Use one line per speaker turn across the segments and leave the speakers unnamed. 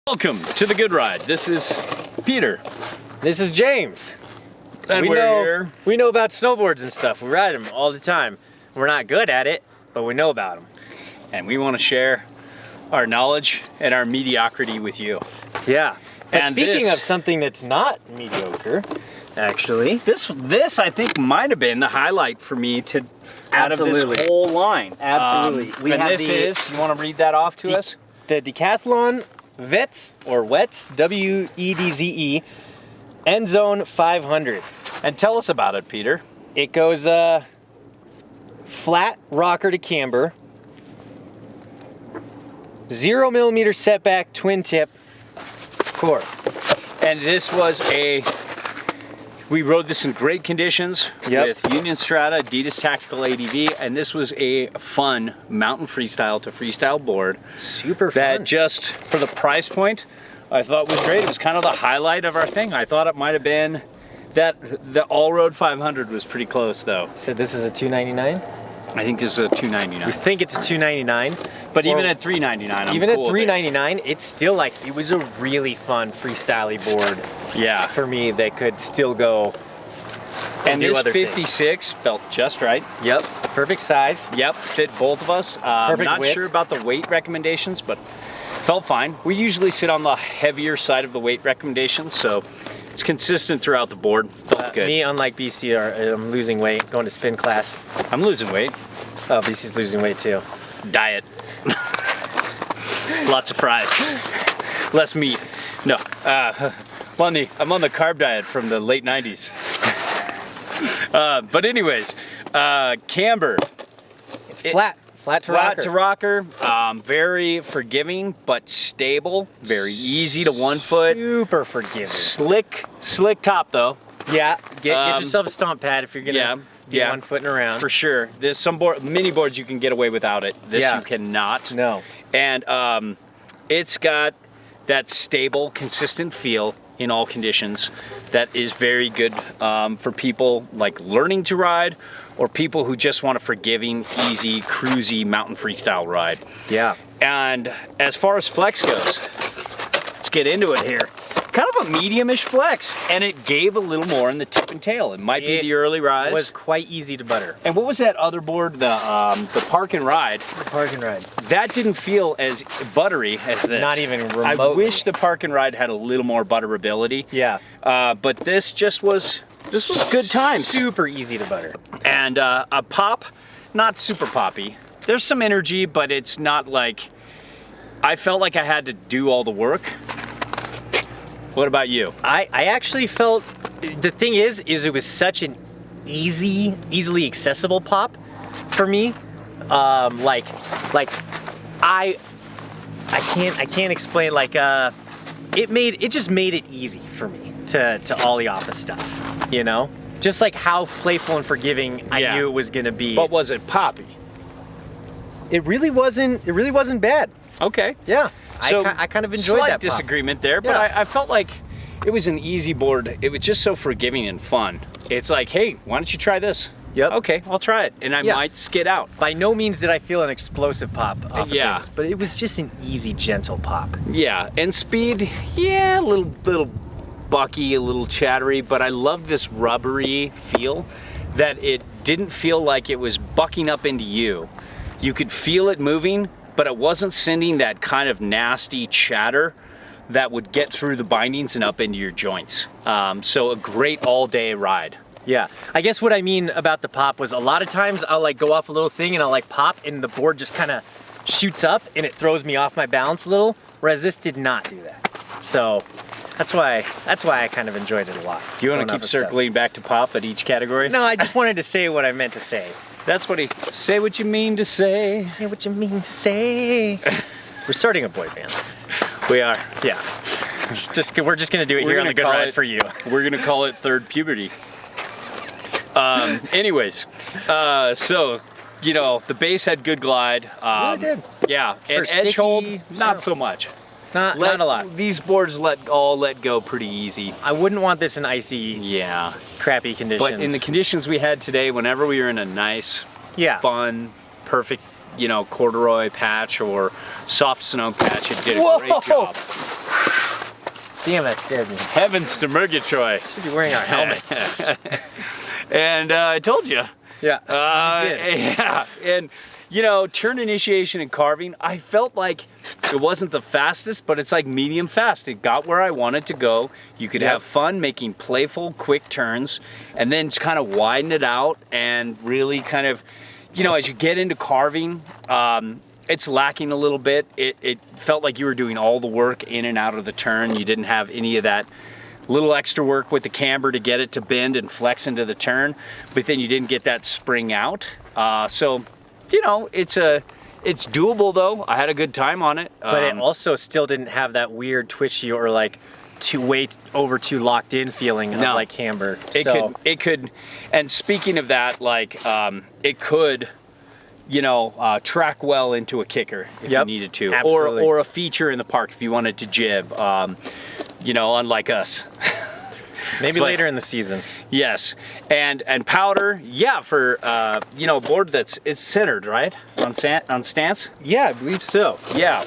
Welcome to the Good Ride. This is Peter.
This is James.
And
we know about snowboards and stuff. We ride them all the time. We're not good at it, but we know about them.
And we want to share our knowledge and our mediocrity with you.
Yeah.
And
speaking of something that's not mediocre, actually,
this I think might have been the highlight for me out of this whole line.
Absolutely.
You want to read that off to us?
The Decathlon Vets, or Wets, W-E-D-Z-E, Endzone 500.
And tell us about it, Peter.
It goes flat rocker to camber, 0 millimeter setback, twin tip core.
And this was we rode this in great conditions with Union Strata, Adidas Tactical ADV, and this was a fun mountain freestyle to freestyle board.
Super fun.
That just, for the price point, I thought was great. It was kind of the highlight of our thing. I thought it might have been that the All-Road 500 was pretty close though.
So this is a $299?
I think this is a $299.
We think it's a $299.
But even at $399,
even at $399, it's still like, it was a really fun freestyle board.
Yeah.
For me, that could still go
and this 56 felt just right.
Yep, perfect size.
Yep, fit both of us.
Perfect
not
width.
sure about the weight recommendations, but felt fine. We usually sit on the heavier side of the weight recommendations, so it's consistent throughout the board. Felt good.
Me, unlike BC, I'm losing weight, going to spin class.
I'm losing weight.
Oh, BC's losing weight too.
Diet. Lots of fries. Less meat. No. I'm on the carb diet from the late 90s. But anyways, Camber.
It's flat to rocker.
Very forgiving, but stable. Very easy to 1 foot.
Super forgiving.
Slick top though.
Yeah, get yourself a stomp pad if you're gonna be 1 footing around.
For sure. There's some mini boards you can get away without it. This you cannot.
No.
And it's got that stable, consistent feel in all conditions that is very good for people like learning to ride or people who just want a forgiving, easy, cruisy mountain freestyle ride.
Yeah.
And as far as flex goes, let's get into it here. Kind of a medium-ish flex, and it gave a little more in the tip and tail. It might be the early rise.
It was quite easy to butter.
And what was that other board, the Park and Ride?
Park and Ride.
That didn't feel as buttery as this.
Not even remotely.
I wish the Park and Ride had a little more butterability.
Yeah.
But this was good times.
Super easy to butter.
And a pop, not super poppy. There's some energy, but it's not like, I felt like I had to do all the work. What about you?
I actually felt, the thing is it was such an easily accessible pop for me. I can't explain, like, it just made it easy for me to ollie off of stuff, you know? Just like how playful and forgiving I knew it was gonna be.
But was it poppy?
It really wasn't bad.
Okay.
Yeah.
So
I kind of enjoyed that
slight
pop.
disagreement there, but I felt like it was an easy board. It was just so forgiving and fun. It's like, hey, why don't you try this?
Yep.
Okay, I'll try it, and I might skid out.
By no means did I feel an explosive pop off of things, but it was just an easy, gentle pop.
Yeah, and speed, a little bucky, a little chattery, but I love this rubbery feel that it didn't feel like it was bucking up into you. You could feel it moving, but it wasn't sending that kind of nasty chatter that would get through the bindings and up into your joints. So a great all-day ride.
Yeah, I guess what I mean about the pop was a lot of times I'll like go off a little thing and I'll like pop and the board just kind of shoots up and it throws me off my balance a little, whereas this did not do that. So that's why I kind of enjoyed it a lot.
Do you want to keep circling back to pop at each category?
No, I just wanted to say what I meant to say.
That's what say what you mean to say.
Say what you mean to say. We're starting a boy band.
We are.
Yeah. We're just gonna do it here on the Good Ride for you.
We're gonna call it third puberty. Anyways, so you know the base had good glide.
Really did.
Yeah, and edge hold not so much.
Not a lot.
These boards let go pretty easy.
I wouldn't want this in icy, crappy conditions.
But in the conditions we had today, whenever we were in a nice, fun, perfect, you know, corduroy patch or soft snow patch, it did a great job.
Damn, that scared me.
Heavens to Murgatroyd.
Should be wearing our helmets.
And I told you.
Yeah, you did.
Yeah, and you know, turn initiation and carving, I felt like it wasn't the fastest, but it's like medium fast. It got where I wanted to go. You could have fun making playful, quick turns, and then just kind of widen it out and really kind of, you know, as you get into carving, it's lacking a little bit. It felt like you were doing all the work in and out of the turn. You didn't have any of that little extra work with the camber to get it to bend and flex into the turn, but then you didn't get that spring out. So, you know, it's doable though. I had a good time on it.
But it also still didn't have that weird twitchy or like too locked in feeling of like camber.
It could, and speaking of that, like it could, you know, track well into a kicker if you needed to, or a feature in the park if you wanted to jib. You know, unlike us.
Maybe later in the season.
Yes, and powder, yeah, for you know, a board it's centered, right, on stance.
Yeah, I believe so.
Yeah,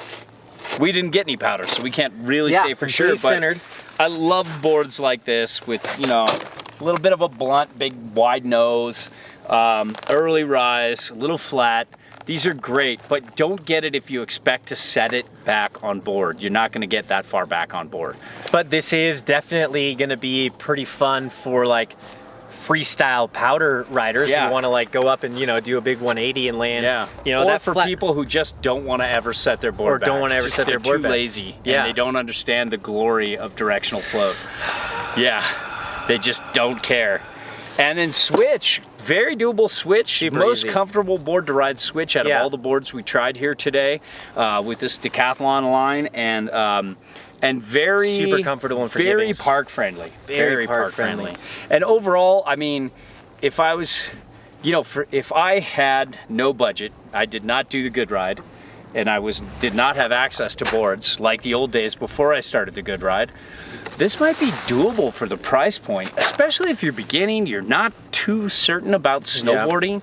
we didn't get any powder, so we can't really say for sure. But
centered.
I love boards like this with, you know, a little bit of a blunt, big wide nose, early rise, a little flat. These are great, but don't get it if you expect to set it back on board. You're not gonna get that far back on board.
But this is definitely gonna be pretty fun for like freestyle powder riders who wanna like go up and, you know, do a big 180 and land.
Yeah,
you know,
or for people who just don't wanna ever set their board back.
Or don't wanna ever set their board back.
They're too lazy, and they don't understand the glory of directional float. Yeah, they just don't care. And then switch, very doable switch.
Super
most
easy.
Comfortable board to ride switch out of all the boards we tried here today with this Decathlon line, and very
super comfortable and forgiving.
Very park friendly.
Very park friendly.
And overall, I mean, if I was, you know, if I had no budget, I did not do the Good Ride, and I did not have access to boards like the old days before I started the Good Ride, this might be doable for the price point, especially if you're beginning, you're not too certain about snowboarding.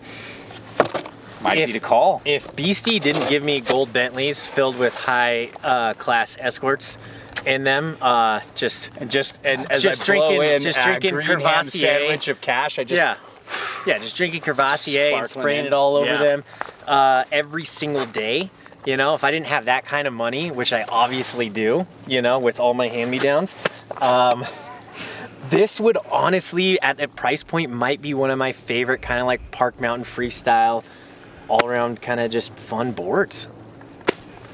Might be the call.
If Beastie didn't give me gold Bentleys filled with high class escorts in them, just drinking Crevassier
sandwich of cash,
just drinking Crevassier and spraying it all over them every single day. You know, if I didn't have that kind of money, which I obviously do, you know, with all my hand-me-downs, this would honestly, at a price point, might be one of my favorite kind of like park mountain freestyle, all around kind of just fun boards.